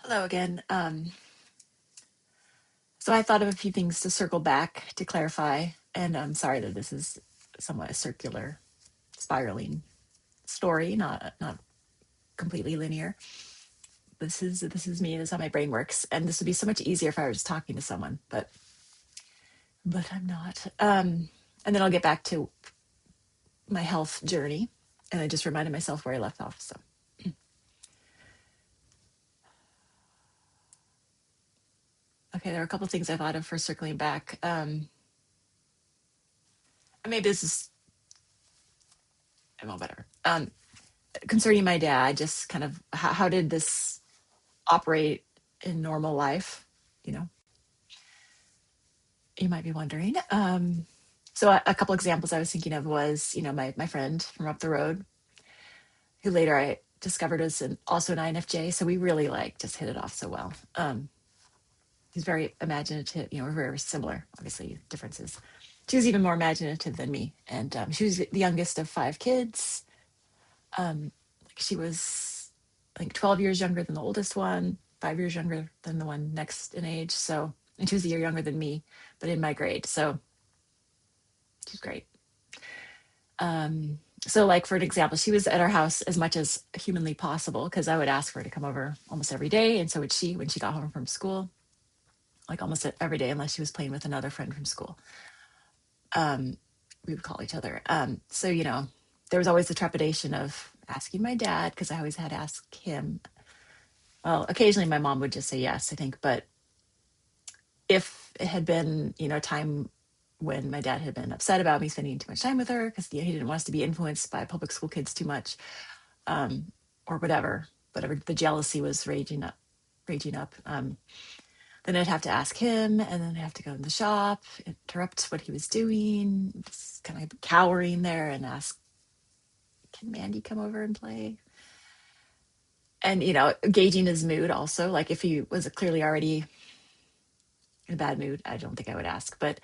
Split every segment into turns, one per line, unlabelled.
Hello again. So I thought of a few things to circle back to clarify, and I'm sorry that this is somewhat a circular, spiraling story, not completely linear. This is me. This is how my brain works, and this would be so much easier if I were just talking to someone, but I'm not. And then I'll get back to my health journey, and I just reminded myself where I left off. So okay, there are a couple things I thought of for circling back. Maybe this is well, whatever. Concerning my dad, just kind of how did this operate in normal life? You know, you might be wondering. So a couple examples I was thinking of was, my friend from up the road, who later I discovered was also an INFJ. So we really like just hit it off so well. He's very imaginative. We're very similar, obviously differences. She was even more imaginative than me, and she was the youngest of five kids. She was, I think, 12 years younger than the oldest one, 5 years younger than the one next in age. So, and she was a year younger than me, but in my grade. So she's great. So, like, for an example, she was at our house as much as humanly possible because I would ask her to come over almost every day. And so would she when she got home from school, like almost every day, unless she was playing with another friend from school. We would call each other. So, there was always the trepidation of asking my dad because I always had to ask him. Well, occasionally my mom would just say yes, I think, but if it had been, a time when my dad had been upset about me spending too much time with her because he didn't want us to be influenced by public school kids too much, or whatever the jealousy was raging up, then I'd have to ask him, and then I'd have to go in the shop, interrupt what he was doing, just kind of cowering there, and ask, "Can Mandy come over and play?" And gauging his mood also, like if he was clearly already in a bad mood, I don't think I would ask, but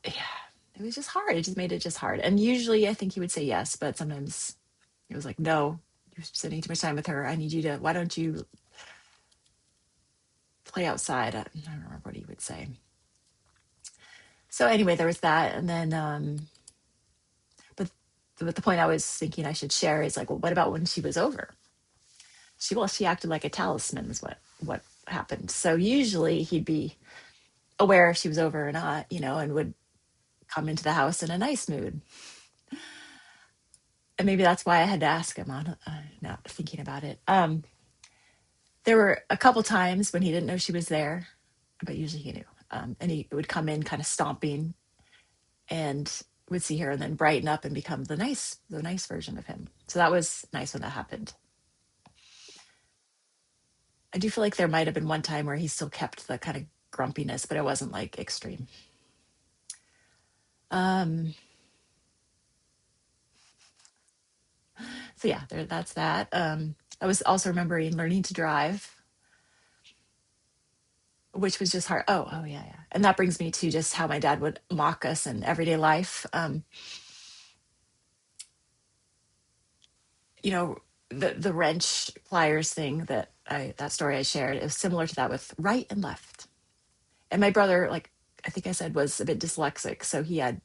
yeah, it was just hard. It just made it just hard. And usually I think he would say yes, but sometimes it was like, no, you're spending too much time with her. I need you to, why don't you play outside? I don't remember what he would say. So anyway, there was that. And then, but the point I was thinking I should share is like, well, what about when she was over? She acted like a talisman is what happened. So usually he'd be aware if she was over or not, and would come into the house in a nice mood. And maybe that's why I had to ask him on now thinking about it. There were a couple times when he didn't know she was there, but usually he knew. And he would come in kind of stomping and would see her and then brighten up and become the nice version of him. So that was nice when that happened. I do feel like there might have been one time where he still kept the kind of grumpiness, but it wasn't like extreme. Um, so yeah, that's that. I was also remembering learning to drive, which was just hard. Oh yeah, yeah. And that brings me to just how my dad would mock us in everyday life. You know, the wrench pliers thing that story I shared is similar to that with right and left. And my brother, like I think I said, was a bit dyslexic, so he had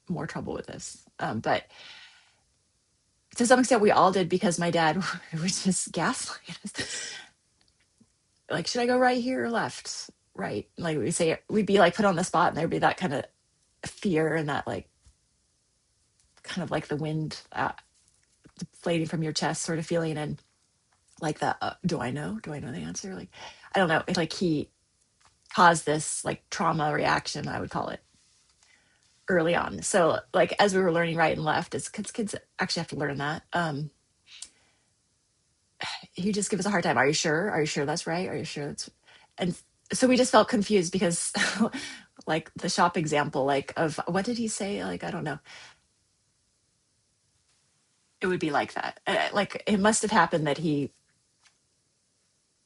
more trouble with this. But to some extent, we all did because my dad would just gaslight us. Like, should I go right here or left? Right. Like we say, we'd be like put on the spot, and there'd be that kind of fear and that like kind of like the wind deflating from your chest sort of feeling, and like that. Do I know the answer? Like, I don't know. It's like he caused this like trauma reaction, I would call it, early on. So like as we were learning right and left, as kids actually have to learn that. He just give us a hard time. Are you sure? Are you sure that's right? Are you sure that's? And so we just felt confused because, like the shop example, like of what did he say? Like I don't know. It would be like that. Like it must have happened that he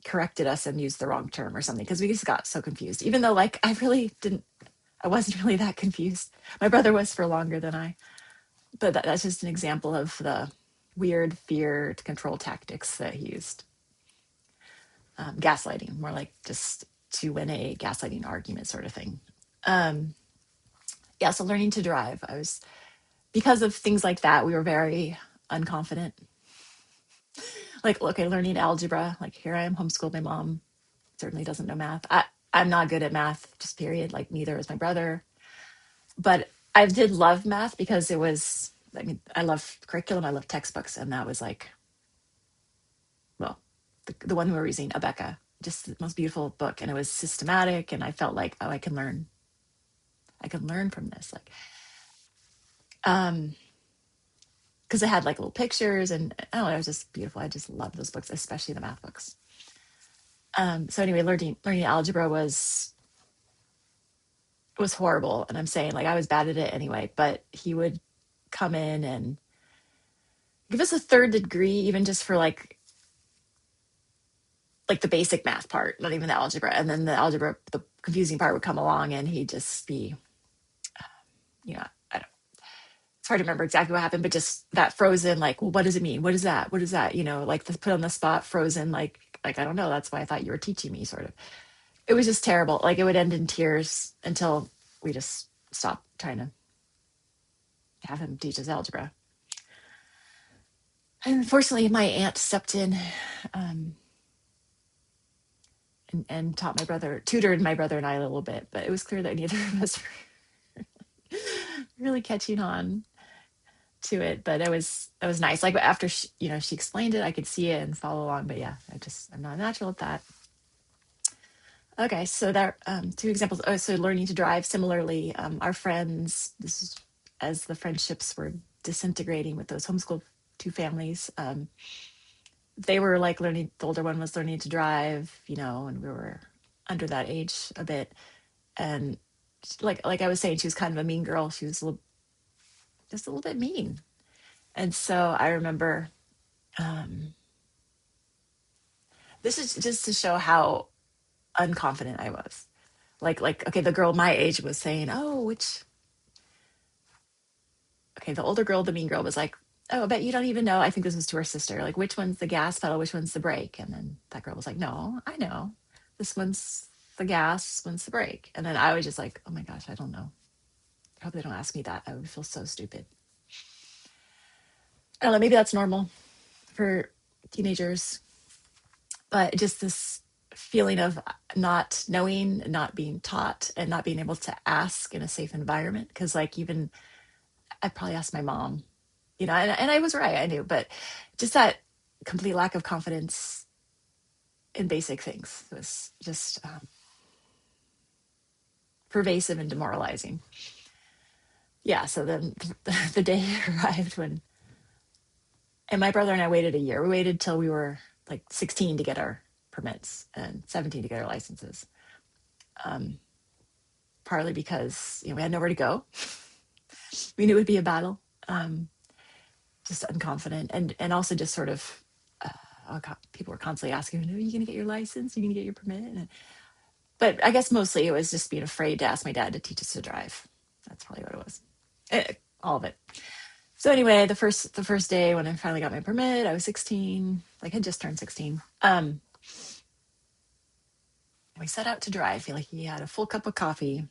corrected us and used the wrong term or something because we just got so confused. Even though like I really didn't. I wasn't really that confused. My brother was for longer than I. But that's just an example of the weird fear to control tactics that he used. gaslighting, more like just to win a gaslighting argument sort of thing. Um, yeah, so learning to drive, I was, because of things like that, we were very unconfident. Like, okay, learning algebra, like here I am homeschooled. My mom certainly doesn't know math. I'm not good at math, just period. Like neither is my brother. But I did love math because it was, I mean, I love curriculum, I love textbooks, and that was like, well, the one we were using, Abeka, just the most beautiful book, and it was systematic, and I felt like, oh, I can learn from this, like, um, because it had like little pictures, and I don't know, it was just beautiful. I just love those books, especially the math books. So anyway, learning algebra was horrible, and I'm saying like I was bad at it anyway, but he would come in and give us a third degree, even just for like the basic math part, not even the algebra. And then the algebra, the confusing part would come along, and he'd just be, you know, I don't, it's hard to remember exactly what happened, but just that frozen, like, well, what does it mean? What is that? What is that? Like the put on the spot, frozen, like I don't know. That's why I thought you were teaching me, sort of. It was just terrible. Like it would end in tears until we just stopped trying to have him teach us algebra. And unfortunately, my aunt stepped in, um, and taught my brother, tutored my brother and I a little bit, but it was clear that neither of us were really catching on to it. But it was nice. Like after she explained it, I could see it and follow along. But yeah, I'm not natural at that. Okay, so that two examples. Oh, so learning to drive. Similarly, our friends. This is as the friendships were disintegrating with those homeschool two families. They were like learning. The older one was learning to drive, and we were under that age a bit. And like I was saying, she was kind of a mean girl. She was just a little bit mean. And so I remember, um, this is just to show how unconfident I was. Like okay, the girl my age was saying, oh, which okay, the older girl, the mean girl, was like, oh, I bet you don't even know. I think this was to her sister, like, which one's the gas pedal, which one's the brake? And then that girl was like, no, I know. This one's the gas, one's the brake. And then I was just like, oh my gosh, I don't know. I hope they don't ask me that. I would feel so stupid. I don't know, maybe that's normal for teenagers, but just this feeling of not knowing, not being taught, and not being able to ask in a safe environment. Because, like, even I probably asked my mom, and I was right, I knew, but just that complete lack of confidence in basic things was just pervasive and demoralizing. Yeah, so then the day arrived and my brother and I waited a year. We waited till we were like 16 to get our permits and 17 to get our licenses. Um, Partly because we had nowhere to go. We knew it would be a battle. Just unconfident, and also just sort of people were constantly asking, "Are you going to get your license? Are you going to get your permit?" But I guess mostly it was just being afraid to ask my dad to teach us to drive. That's probably what it was. All of it. So anyway, the first day when I finally got my permit, I was 16, like I had just turned 16. We set out to drive. I feel like he had a full cup of coffee,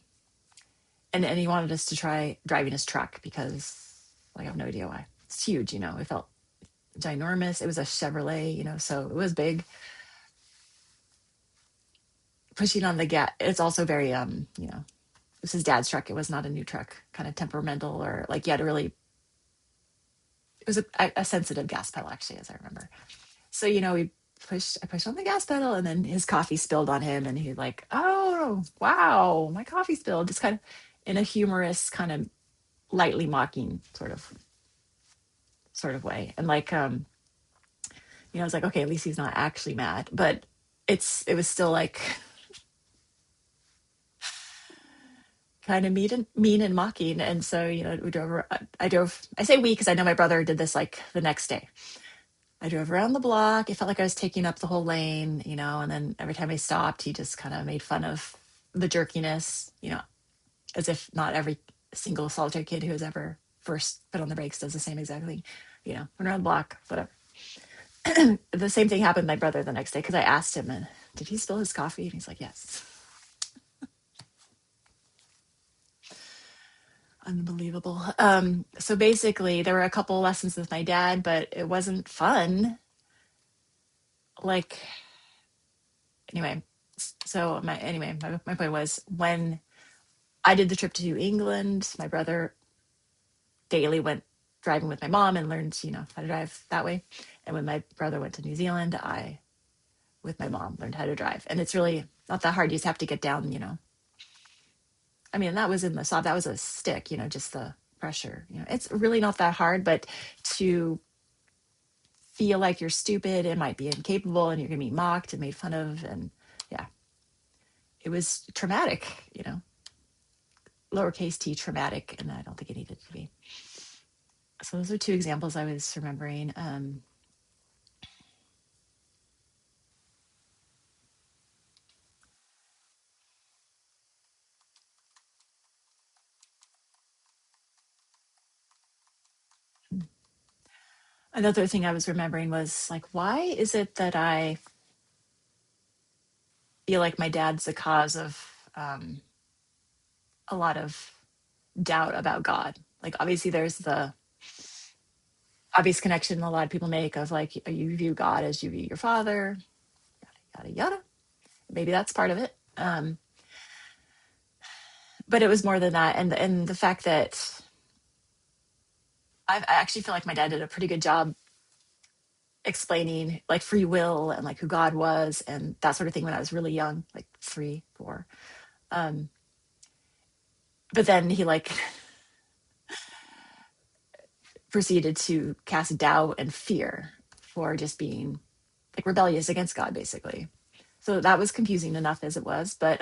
and he wanted us to try driving his truck because, like, I have no idea why. It's huge, it felt ginormous. It was a Chevrolet, so it was big. Pushing on the gas. It's also very, it was his dad's truck. It was not a new truck, kind of temperamental, or like you had to really, it was a sensitive gas pedal, actually, as I remember. So, I pushed on the gas pedal, and then his coffee spilled on him, and he like, oh, wow, my coffee spilled. Just kind of in a humorous, kind of lightly mocking sort of way. And like, I was like, okay, at least he's not actually mad, but it was still like kind of mean and mocking. And so, we drove. I say we because I know my brother did this like the next day. I drove around the block. It felt like I was taking up the whole lane, and then every time I stopped, he just kind of made fun of the jerkiness, as if not every single solitary kid who has ever first put on the brakes does the same exact thing. Went around the block, whatever. The same thing happened to my brother the next day because I asked him, and did he spill his coffee? And he's like, yes. Unbelievable. So basically, there were a couple lessons with my dad, but it wasn't fun. Like, anyway, so my point was when I did the trip to England, my brother daily went driving with my mom and learned, how to drive that way. And when my brother went to New Zealand, I, with my mom, learned how to drive. And it's really not that hard. You just have to get down. I mean, that was in the soft, that was a stick, just the pressure. It's really not that hard, but to feel like you're stupid and might be incapable and you're going to be mocked and made fun of. And yeah, it was traumatic, lowercase t traumatic. And I don't think it needed to be. So those are two examples I was remembering. Another thing I was remembering was like, why is it that I feel like my dad's the cause of a lot of doubt about God? Like, obviously, there's the obvious connection a lot of people make of like, you view God as you view your father, yada, yada. Maybe that's part of it. But it was more than that. And the fact that I actually feel like my dad did a pretty good job explaining like free will and like who God was and that sort of thing when I was really young, like 3, 4. Um, but then he like proceeded to cast doubt and fear for just being like rebellious against God, basically. So that was confusing enough as it was. But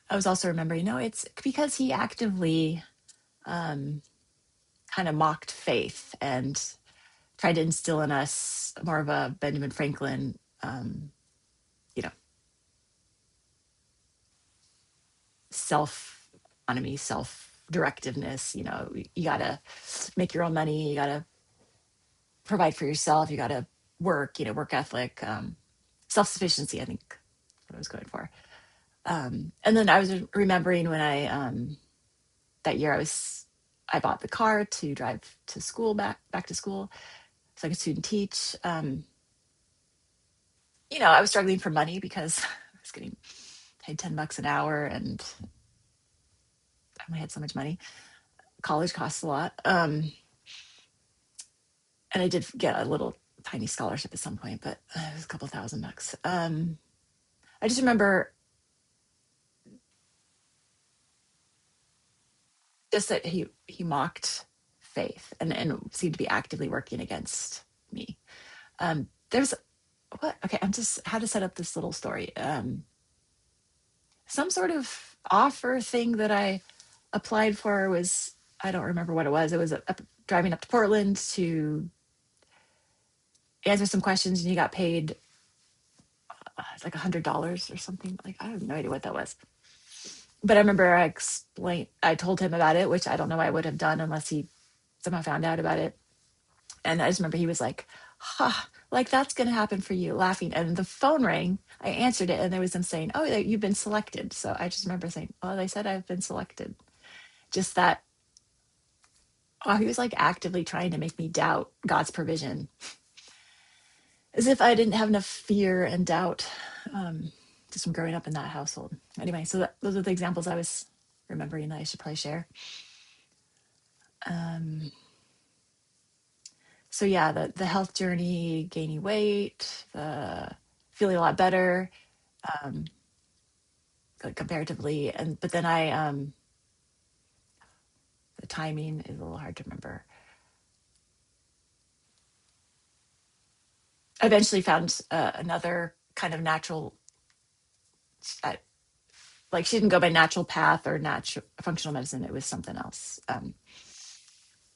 I was also remembering, no, it's because he actively um, kind of mocked faith and tried to instill in us more of a Benjamin Franklin, you know, self autonomy, self directiveness. You got to make your own money. You got to provide for yourself. You got to work, work ethic, self sufficiency, I think what I was going for. And then I was remembering when that year I bought the car to drive to school, back to school, so I could student teach. I was struggling for money because I was getting paid $10 an hour and I only had so much money. College costs a lot. And I did get a little tiny scholarship at some point, but it was a couple $1,000. I just remember just that he mocked faith and seemed to be actively working against me. There's what? Okay, I'm just how to set up this little story. Some sort of offer thing that I applied for was I don't remember what it was. It was driving up to Portland to answer some questions, and you got paid like $100 or something. Like I have no idea what that was. But I remember I told him about it, which I don't know I would have done unless he somehow found out about it. And I just remember he was like, "Ha, like that's going to happen for you," laughing. And the phone rang. I answered it, and there was them saying, "Oh, you've been selected." So I just remember saying, "Oh, they said I've been selected." Just that. Oh, he was like actively trying to make me doubt God's provision, as if I didn't have enough fear and doubt just from growing up in that household. Anyway, so those are the examples I was remembering that I should probably share. Um, so yeah, the health journey, gaining weight, the feeling a lot better um, comparatively, but then the timing is a little hard to remember. I eventually found another kind of natural, uh, like she didn't go by natural path or natural functional medicine. It was something else.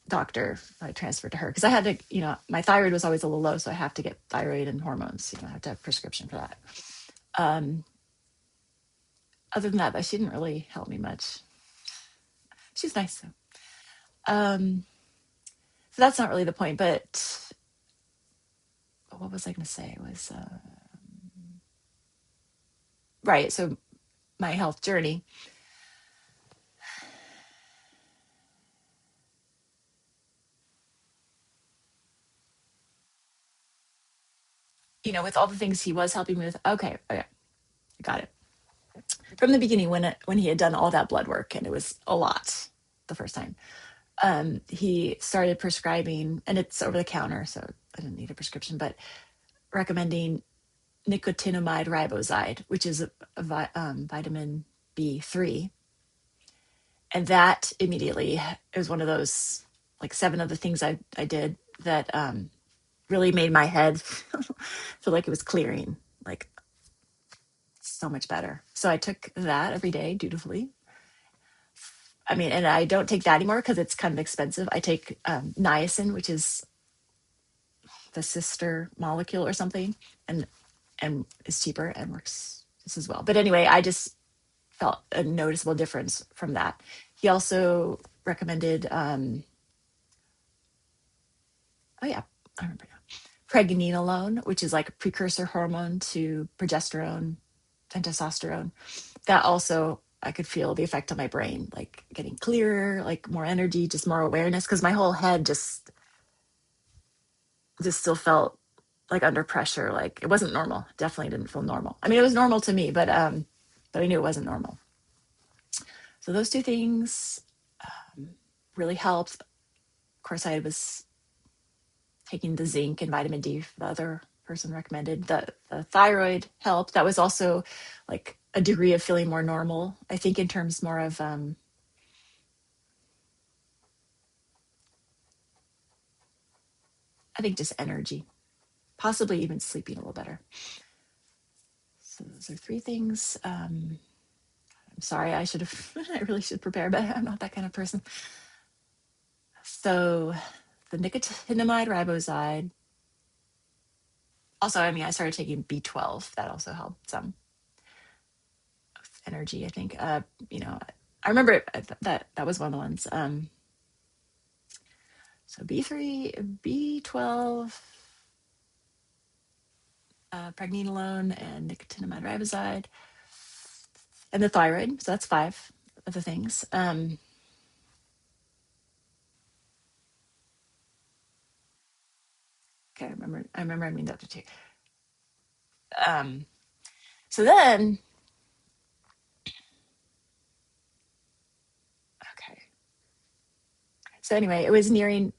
Doctor I transferred to her because I had to, my thyroid was always a little low, so I have to get thyroid and hormones. I have to have a prescription for that. Um, Other than that, though, she didn't really help me much. She's nice though. So that's not really the point. But what was I going to say? It was right. So my health journey, with all the things he was helping me with. Okay, okay, got it. From the beginning, when he had done all that blood work, and it was a lot the first time, he started prescribing, and it's over the counter, so I didn't need a prescription, but recommending nicotinamide riboside, which is vitamin B3. And that immediately, it was one of those, like 7 of the things I did that really made my head feel like it was clearing, like so much better. So I took that every day dutifully. I mean, and I don't take that anymore because it's kind of expensive. I take niacin, which is the sister molecule or something, and is cheaper and works just as well. But anyway, I just felt a noticeable difference from that. He also recommended, oh yeah, I remember now, pregnenolone, which is like a precursor hormone to progesterone and testosterone. That also, I could feel the effect on my brain, like getting clearer, like more energy, just more awareness, because my whole head just still felt like under pressure. Like it wasn't normal. Definitely didn't feel normal. I mean, it was normal to me, but I knew it wasn't normal. So those two things really helped. Of course, I was taking the zinc and vitamin D, the other person recommended. The thyroid helped. That was also like a degree of feeling more normal. I think in terms more of I think just energy, possibly even sleeping a little better. So those are 3 things. I'm sorry, I should have, I really should prepare, but I'm not that kind of person. So the nicotinamide riboside. Also, I mean, I started taking B12. That also helped some energy, I think. I remember that was one of the ones. So B3, B12, pregnenolone, and nicotinamide riboside, and the thyroid. So that's 5 of the things. Okay, I remember I mean Dr. T. Um, so then, okay. So anyway, it was nearing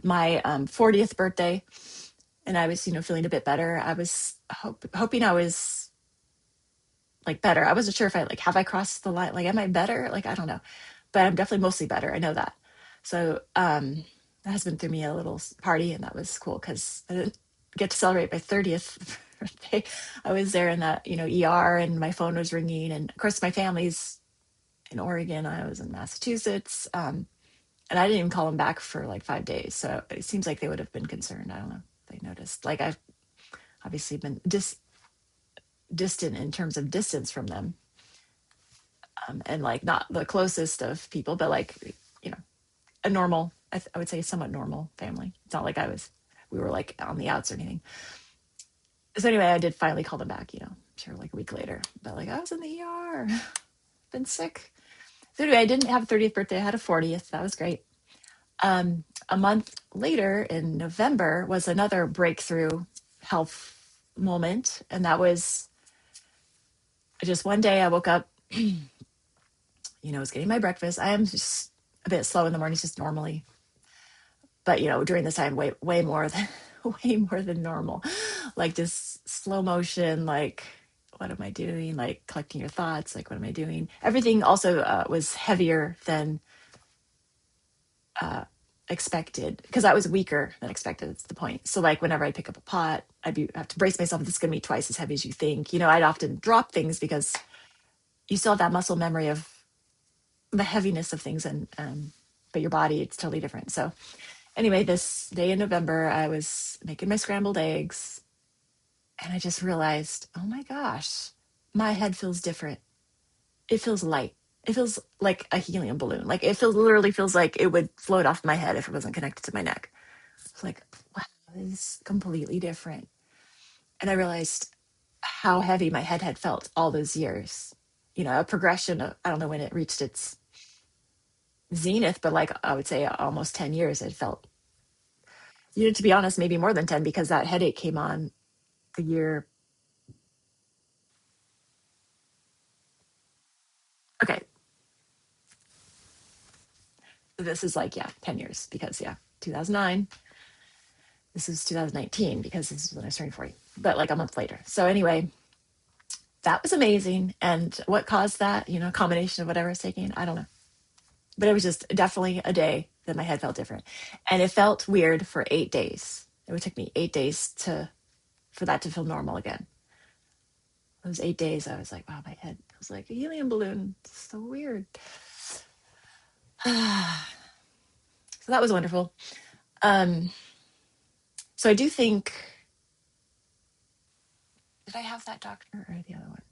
my 40th birthday, and I was, feeling a bit better. I was hoping I was like better. I wasn't sure if have I crossed the line? Like, am I better? Like, I don't know, but I'm definitely mostly better. I know that. So, my husband threw me a little party, and that was cool because I didn't get to celebrate my 30th birthday. I was there in that, ER, and my phone was ringing. And of course, my family's in Oregon. I was in Massachusetts. And I didn't even call them back for like 5 days. So it seems like they would have been concerned. I don't know if they noticed. Like, I've obviously been distant in terms of distance from them, and like not the closest of people, but like, you know, a normal, I would say somewhat normal family. It's not like we were like on the outs or anything. So anyway, I did finally call them back, I'm sure like a week later, but like I was in the ER, been sick. So anyway, I didn't have a 30th birthday. I had a 40th. That was great. A month later in November was another breakthrough health moment. And that was just one day I woke up, was getting my breakfast. I am just a bit slow in the mornings, just normally. But, during this time, way more than, way more than normal. Like just slow motion, like, what am I doing? Like collecting your thoughts, like, what am I doing? Everything also was heavier than uh, expected because I was weaker than expected. That's the point. So like whenever I pick up a pot, have to brace myself. This is going to be twice as heavy as you think. I'd often drop things because you still have that muscle memory of the heaviness of things, and but your body, it's totally different. So anyway, this day in November, I was making my scrambled eggs, and I just realized, oh my gosh, my head feels different. It feels light. It feels like a helium balloon. Like literally feels like it would float off my head if it wasn't connected to my neck. It's like, wow, this is completely different. And I realized how heavy my head had felt all those years. A progression of, I don't know when it reached its zenith, but like I would say almost 10 years it felt. To be honest, maybe more than 10, because that headache came on the year. Okay, this is like, yeah, 10 years, because yeah, 2009. This is 2019, because this is when I was turning 40, but like a month later. So anyway, that was amazing. And what caused that, combination of whatever I was taking, I don't know. But it was just definitely a day that my head felt different. And it felt weird for 8 days. It would take me 8 days for that to feel normal again. Those 8 days, I was like, wow, my head feels like a helium balloon. It's so weird. So that was wonderful. Um, so I do think, did I have that doctor or the other one?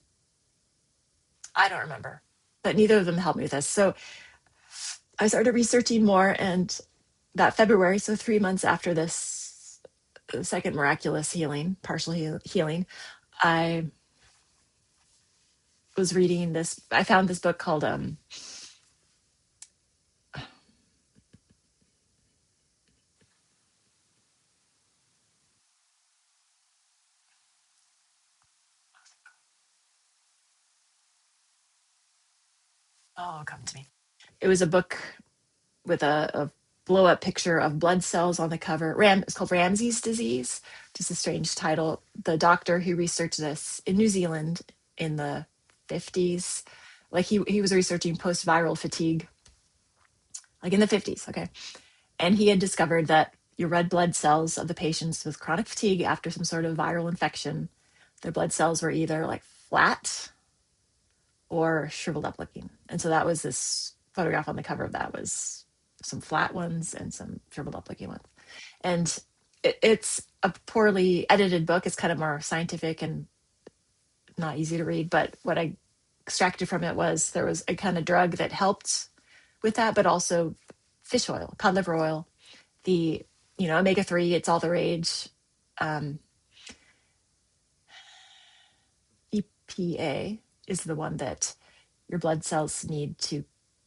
I don't remember. But neither of them helped me with this. So I started researching more, and that February, so 3 months after this second miraculous healing, partial healing, I was reading this. I found this book called oh, come to me. It was a book with a blow up picture of blood cells on the cover. It's called Ramsay's disease, just a strange title. The doctor who researched this in New Zealand in the 50s, like he was researching post viral fatigue, like in the 50s. Okay. And he had discovered that your red blood cells of the patients with chronic fatigue after some sort of viral infection, their blood cells were either like flat or shriveled up looking. And so that was this photograph on the cover of that was some flat ones and some shriveled up looking ones. And it's a poorly edited book. It's kind of more scientific and not easy to read. But what I extracted from it was there was a kind of drug that helped with that, but also fish oil, cod liver oil, the omega-3. It's all the rage. Um, EPA is the one that your blood cells need to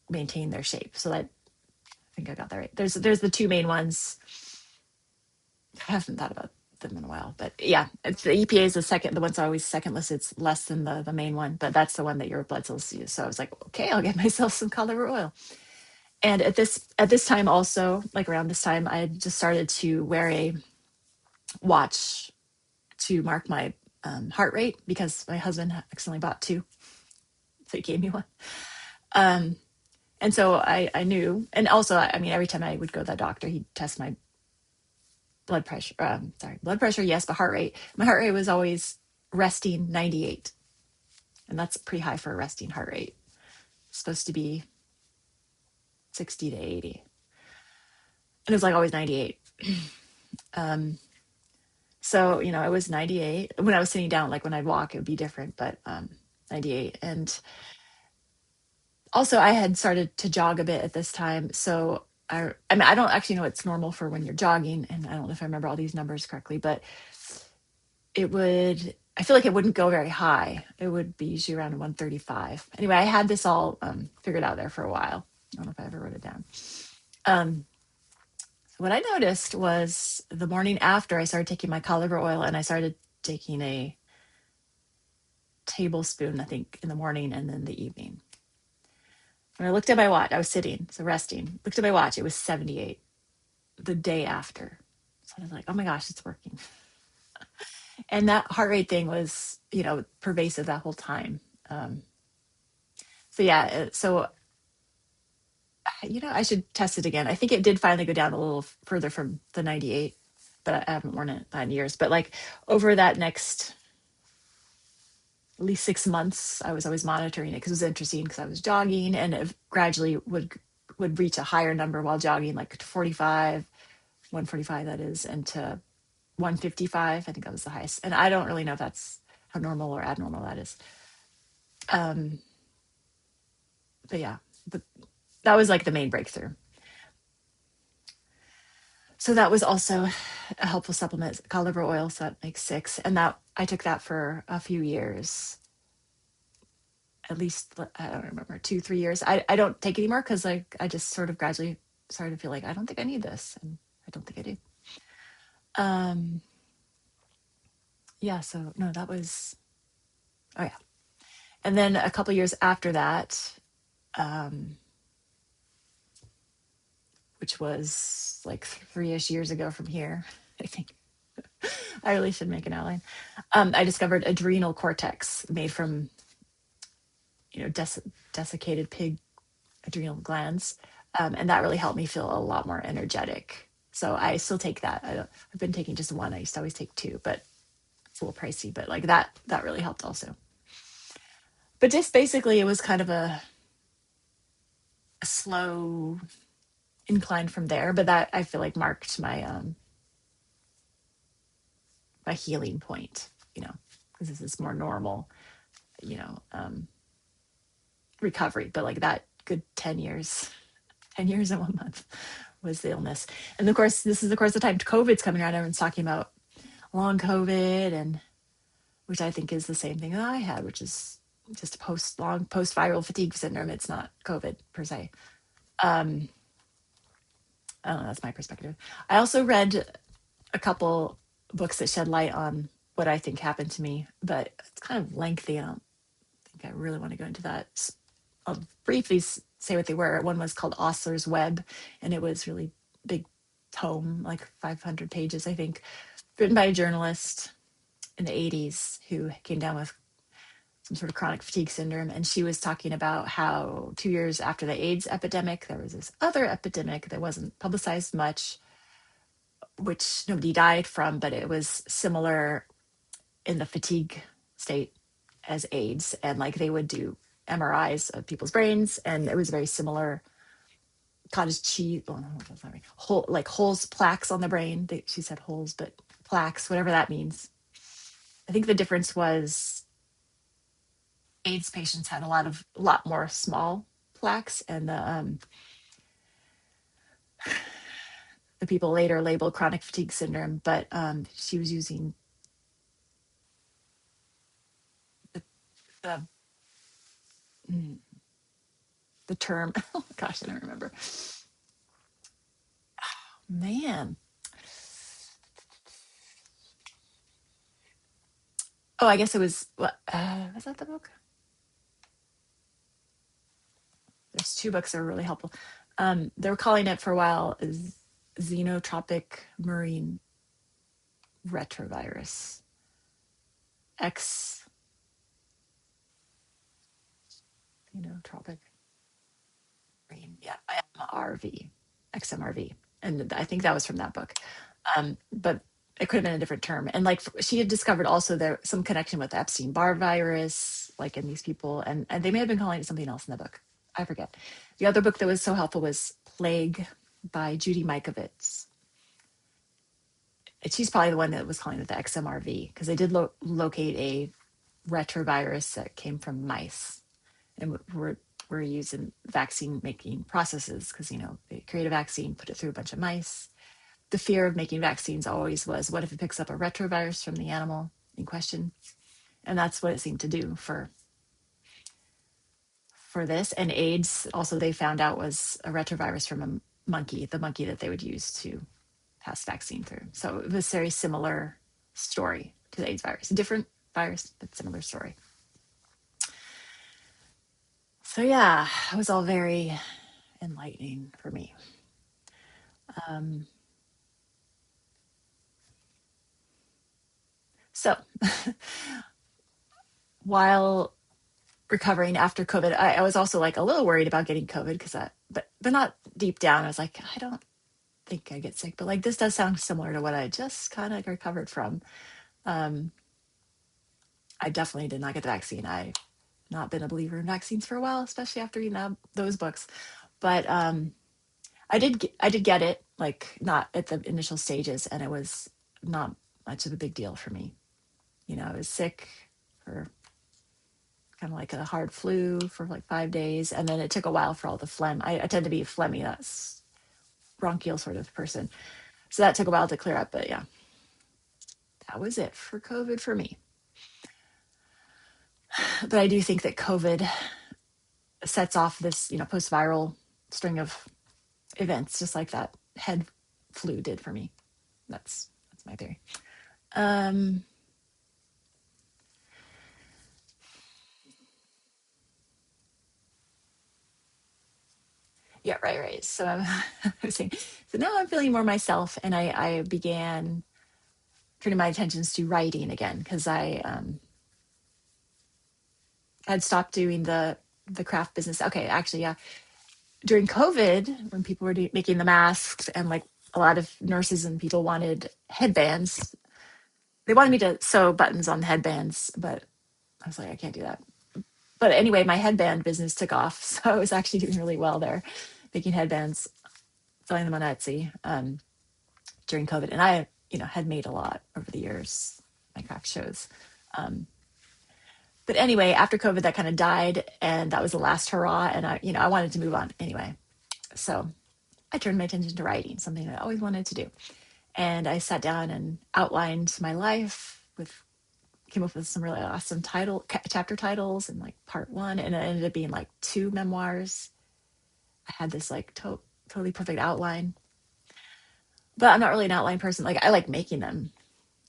maintain their shape. So that, I think I got that right. There's the two main ones. I haven't thought about them in a while, but yeah, the EPA is the second. The one's always second listed. It's less than the main one, but that's the one that your blood cells use. So I was like, okay, I'll get myself some cod liver oil. And at this time also, like around this time, I had just started to wear a watch to mark my heart rate, because my husband accidentally bought two, so he gave me one. Um, and so I knew, and also, I mean, every time I would go to that doctor, he'd test my blood pressure. Blood pressure, yes, but heart rate. My heart rate was always resting 98, and that's pretty high for a resting heart rate. It's supposed to be 60 to 80, and it was like always 98. Um, so it was 98 when I was sitting down. Like when I'd walk, it would be different, but 98. And also, I had started to jog a bit at this time, so I mean, I don't actually know what's normal for when you're jogging, and I don't know if I remember all these numbers correctly, but I feel like it wouldn't go very high. It would be usually around 135. Anyway, I had this all figured out there for a while. I don't know if I ever wrote it down. Um, what I noticed was the morning after I started taking my cod liver oil, and I started taking a tablespoon, I think, in the morning and then the evening. When I looked at my watch, I was sitting, so resting, looked at my watch, it was 78 the day after. So I was like, oh my gosh, it's working. And that heart rate thing was, pervasive that whole time. So yeah, I should test it again. I think it did finally go down a little further from the 98, but I haven't worn it in years. But like over that next at least 6 months, I was always monitoring it, because it was interesting, because I was jogging, and it gradually would reach a higher number while jogging, like to 45, 145 that is, and to 155. I think that was the highest. And I don't really know if that's how normal or abnormal that is. Um, but yeah, but that was like the main breakthrough. So that was also a helpful supplement, cod liver oil. So that makes six. And that I took that for a few years, at least, I don't remember, 2, 3 years. I don't take it anymore because I just sort of gradually started to feel like I don't think I need this. And I don't think I do. Um, yeah. So no, that was, oh yeah. And then a couple years after that, um, which was like 3-ish years ago from here, I think I really should make an outline. I discovered adrenal cortex made from, desiccated pig adrenal glands. And that really helped me feel a lot more energetic. So I still take that. I've been taking just one. I used to always take two, but it's a little pricey, but like that really helped also. But just basically it was kind of a slow incline from there, but that I feel like marked my healing point, because this is more normal, you know, um, recovery. But like that good 10 years, 10 years and 1 month was the illness. And of course, this is of course the time COVID's coming around. Everyone's talking about long COVID, and which I think is the same thing that I had, which is just long post viral fatigue syndrome. It's not COVID per se. Um, I don't know, that's my perspective. I also read a couple books that shed light on what I think happened to me, but it's kind of lengthy. I don't think I really want to go into that. I'll briefly say what they were. One was called Osler's Web, and it was really big tome, like 500 pages, I think, written by a journalist in the 80s who came down with some sort of chronic fatigue syndrome. And she was talking about how 2 years after the AIDS epidemic, there was this other epidemic that wasn't publicized much, which nobody died from, but it was similar in the fatigue state as AIDS. And like they would do MRIs of people's brains, and it was very similar cottage cheese. Oh, no, that's not right. Like holes, plaques on the brain. She said holes, but plaques, whatever that means. I think the difference was AIDS patients had a lot more small plaques, and the people later labeled chronic fatigue syndrome. But she was using the the, mm, the term. Oh gosh, I don't remember. Man. Oh, I guess it was. Was that the book? There's two books that are really helpful. They were calling it for a while xenotropic marine retrovirus. X xenotropic marine, yeah, MRV, XMRV, and I think that was from that book. But it could have been a different term. And like she had discovered also there some connection with Epstein-Barr virus, like in these people, and they may have been calling it something else in the book. I forget. The other book that was so helpful was Plague by Judy Mikovits. And she's probably the one that was calling it the XMRV because they did locate a retrovirus that came from mice, and we're using vaccine making processes because they create a vaccine, put it through a bunch of mice. The fear of making vaccines always was, what if it picks up a retrovirus from the animal in question? And that's what it seemed to do for this. And AIDS also they found out was a retrovirus from a monkey, the monkey that they would use to pass vaccine through. So it was a very similar story to the AIDS virus, a different virus, but similar story. So yeah, it was all very enlightening for me. Um, so while recovering after COVID, I was also like a little worried about getting COVID because but not deep down. I was like, I don't think I get sick, but like this does sound similar to what I just kind of recovered from. Um, I definitely did not get the vaccine. I've not been a believer in vaccines for a while, especially after reading those books. But I did get it, like not at the initial stages, and it was not much of a big deal for me. I was sick for kind of like a hard flu for like 5 days, and then it took a while for all the phlegm. I tend to be phlegmy, that's bronchial sort of person. So that took a while to clear up, but yeah, that was it for COVID for me. But I do think that COVID sets off this, post-viral string of events, just like that head flu did for me. That's my theory. Um, yeah, right, right. So I was saying, so now I'm feeling more myself, and I began turning my attentions to writing again because I had stopped doing the craft business. Okay, actually, yeah, during COVID, when people were making the masks and like a lot of nurses and people wanted headbands, they wanted me to sew buttons on the headbands, but I was like, I can't do that. But anyway, my headband business took off. So I was actually doing really well there, making headbands, selling them on Etsy during COVID. And I, had made a lot over the years, my craft shows. Um, but anyway, after COVID, that kind of died. And that was the last hurrah. And I wanted to move on anyway. So I turned my attention to writing, something I always wanted to do. And I sat down and outlined my life came up with some really awesome chapter titles and like part one. And it ended up being like two memoirs. I had this like totally perfect outline, but I'm not really an outline person. Like I like making them.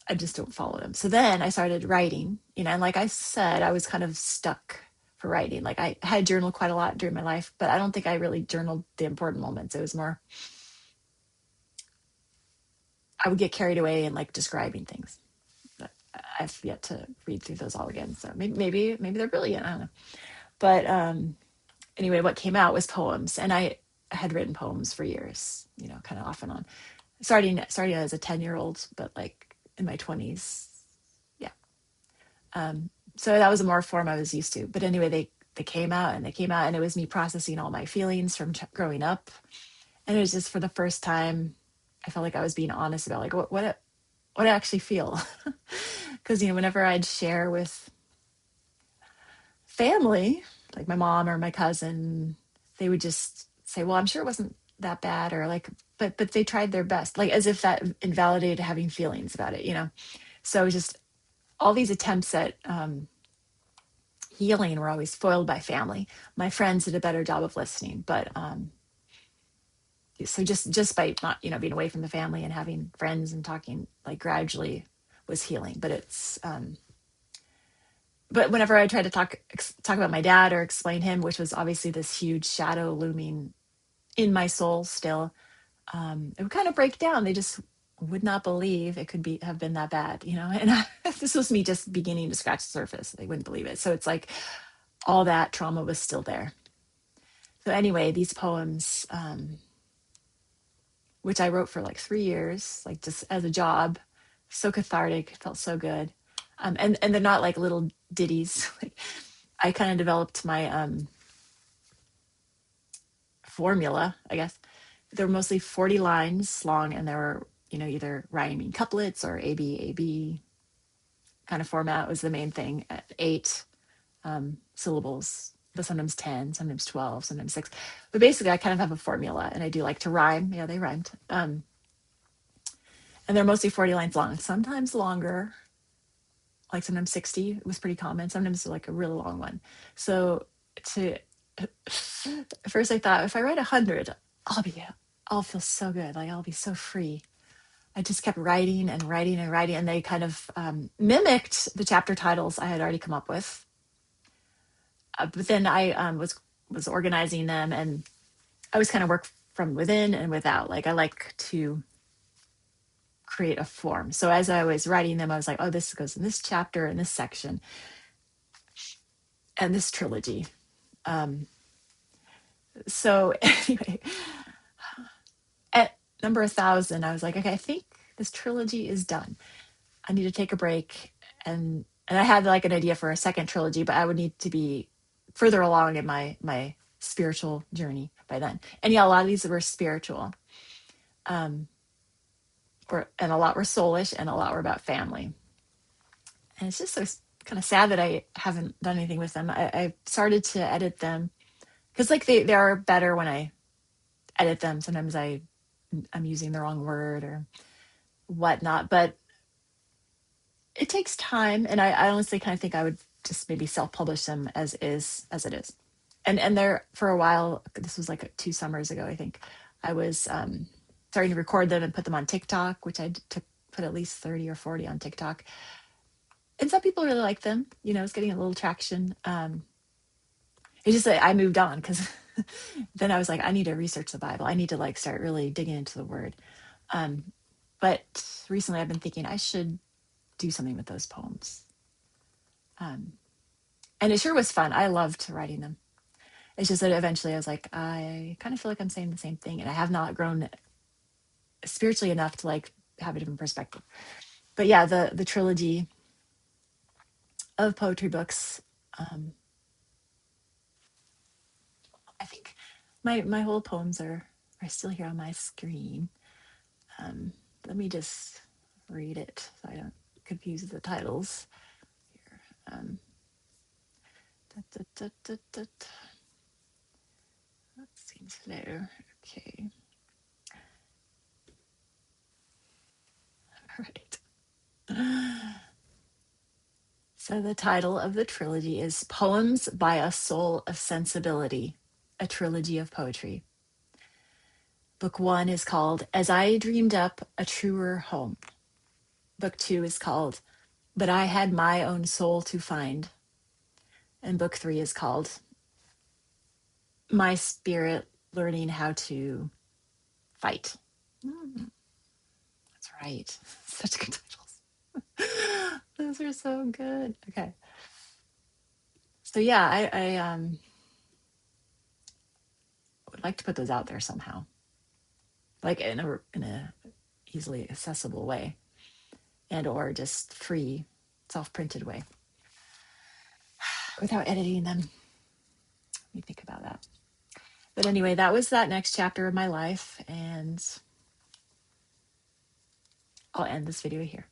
I just don't follow them. So then I started writing, and like I said, I was kind of stuck for writing. Like I had journaled quite a lot during my life, but I don't think I really journaled the important moments. It was more, I would get carried away in like describing things. But I've yet to read through those all again. So maybe they're brilliant. I don't know. But anyway, what came out was poems, and I had written poems for years, kind of off and on. Starting as a 10-year-old, but like in my 20s. Yeah. So that was a more form I was used to. But anyway, they came out and they came out, and it was me processing all my feelings from growing up. And it was just for the first time, I felt like I was being honest about like what I actually feel. Because whenever I'd share with family, like my mom or my cousin, they would just say, "Well, I'm sure it wasn't that bad," or like, but they tried their best, like as if that invalidated having feelings about it. So it was just all these attempts at healing were always foiled by family. My friends did a better job of listening, but so just by not being away from the family and having friends and talking like gradually was healing. But whenever I tried to talk about my dad or explain him, which was obviously this huge shadow looming in my soul still, it would kind of break down. They just would not believe it could have been that bad. And this was me just beginning to scratch the surface. They wouldn't believe it. So it's like all that trauma was still there. So anyway, these poems, which I wrote for like 3 years, like just as a job, so cathartic, felt so good. And they're not like little ditties. I kind of developed my formula, I guess. They were mostly 40 lines long, and they were, either rhyming couplets or A B kind of format was the main thing. 8 syllables, but sometimes 10, sometimes 12, sometimes 6. But basically, I kind of have a formula, and I do like to rhyme. Yeah, they rhymed. And they're mostly 40 lines long, sometimes longer, like sometimes 60. It was pretty common. Sometimes like a really long one. So to at first I thought if I write 100, I'll feel so good. Like I'll be so free. I just kept writing and writing and writing, and they kind of mimicked the chapter titles I had already come up with. But then I was organizing them, and I was kind of work from within and without. Like I like to create a form. So as I was writing them, I was like, oh, this goes in this chapter and this section and this trilogy. Um, so anyway, at number 1,000, I was like, okay, I think this trilogy is done. I need to take a break. And I had like an idea for a second trilogy, but I would need to be further along in my spiritual journey by then. And yeah, a lot of these were spiritual. Um, and a lot were soulish, and a lot were about family. And it's just so kind of sad that I haven't done anything with them. I started to edit them because like they are better when I edit them. Sometimes I I'm using the wrong word or whatnot. But it takes time, and I honestly kind of think I would just maybe self-publish them as it is. And there for a while, this was like 2 summers ago, I think, I was starting to record them and put them on TikTok, which took put at least 30 or 40 on TikTok. And some people really like them. It's getting a little traction. It's just that I moved on because then I was like, I need to research the Bible. I need to like start really digging into the word. Um, but recently I've been thinking I should do something with those poems. Um, and it sure was fun. I loved writing them. It's just that eventually I was like, I kind of feel like I'm saying the same thing, and I have not grown spiritually enough to like have a different perspective. But yeah, the trilogy of poetry books. Um, I think my whole poems are still here on my screen. Um, Let me just read it so I don't confuse the titles here. Da, da, da, da, da, da. That seems slow. Okay. All right. So the title of the trilogy is Poems by a Soul of Sensibility, a trilogy of poetry. Book 1 is called As I Dreamed Up a Truer Home. Book 2 is called But I Had My Own Soul to Find. And book 3 is called My Spirit Learning How to Fight. That's right. Such good titles. Those are so good. Okay. So yeah, I would like to put those out there somehow, like in a easily accessible way, and or just free, self-printed way, without editing them. Let me think about that. But anyway, that was that next chapter of my life, and I'll end this video here.